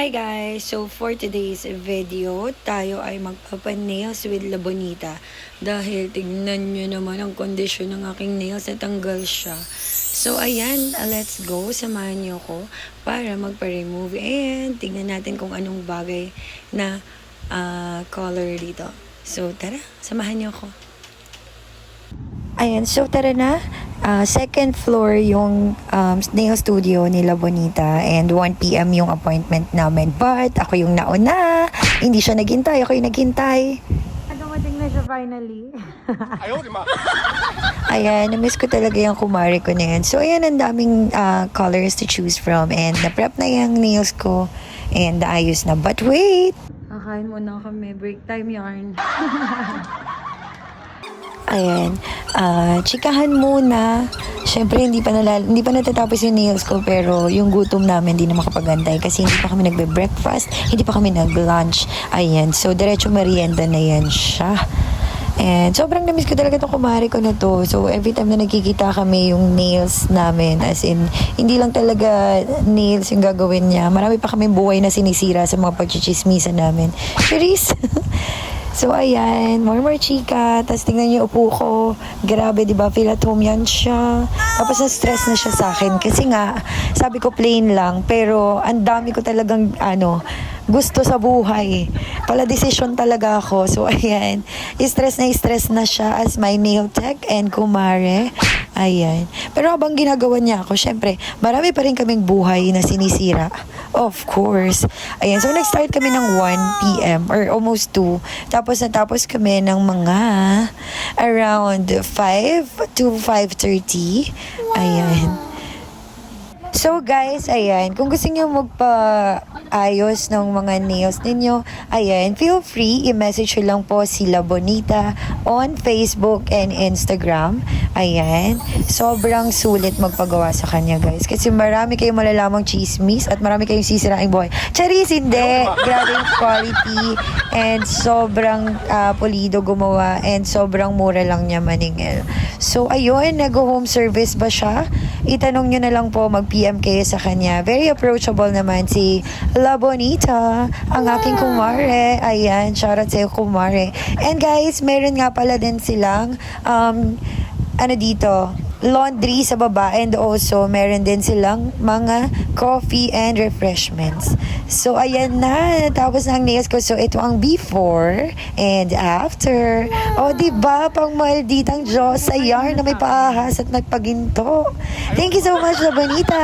Hi guys! So for today's video, tayo ay magpapa-nails with La Bonita. Dahil tignan nyo naman ang kondisyon ng aking nails, natanggal siya. So ayan, let's go. Samahan nyo ko para magpa-remove and tignan natin kung anong bagay na color dito. So tara, samahan nyo ko. Ayan, so tara na. Second floor yung nail studio ni La Bonita and 1 p.m. yung appointment namin. But ako yung nauna. Hindi siya naghintay, ako yung naghintay. Dumating na siya finally. Ayaw, di ma. Ayan, na-miss ko talaga yung kumari ko na yan. So ayan, ang daming colors to choose from and na-prep na yung nails ko and naayos na. But wait! Kakain muna kami. Break time yarn. Ayan, chikahan muna. Siyempre, hindi pa natatapos yung nails ko, pero yung gutom namin hindi na makapagantay kasi hindi pa kami nagbe-breakfast, hindi pa kami nag-lunch. Ayan, so diretso merienda na yan siya. And sobrang namiss ko talaga itong kumari ko na to. So every time na nagkikita kami yung nails namin, as in, hindi lang talaga nails yung gagawin niya. Marami pa kami buhay na sinisira sa mga pagchichismisa namin. Cherise! So, ayan, more chika. Tapos, tingnan niyo upo ko. Grabe, di ba? Feel at home yan siya. Tapos, na-stress na siya sa akin. Kasi nga, sabi ko plain lang. Pero, ang dami ko talagang, gusto sa buhay. Pala decision talaga ako. So, ayan. Stress na siya as my nail tech and kumare. Ayan. Pero habang ginagawa niya ako, syempre, marami pa rin kaming buhay na sinisira. Of course. Ayan. So, nag-start kami ng 1 p.m. or almost 2. Tapos, natapos kami ng mga around 5 to 5:30. Ayan. So guys, ayan, kung gusto niyo magpa-ayos ng mga nails ninyo, ayan, feel free, i-message nyo lang po si La Bonita on Facebook and Instagram. Ayan, sobrang sulit magpagawa sa kanya guys. Kasi marami kayong malalamang chismis at marami kayong sisiraing buhay. Charis, hindi! Grabe yung quality and sobrang pulido gumawa and sobrang mura lang niya maningil. So ayun, nag-home service ba siya? Itanong nyo na lang po, mag-PM kayo sa kanya. Very approachable naman si La Bonita, ang aking kumare. Ayan, shoutout sa'yo kumare. And guys, meron nga pala din silang, dito, laundry sa baba and also meron din silang mga coffee and refreshments. So, ayan na. Tapos na ang nails ko. So, ito ang before and after. O, diba? Pang malditang Diyos sa yarn na may paahas at nagpaginto. Thank you so much, La Bonita.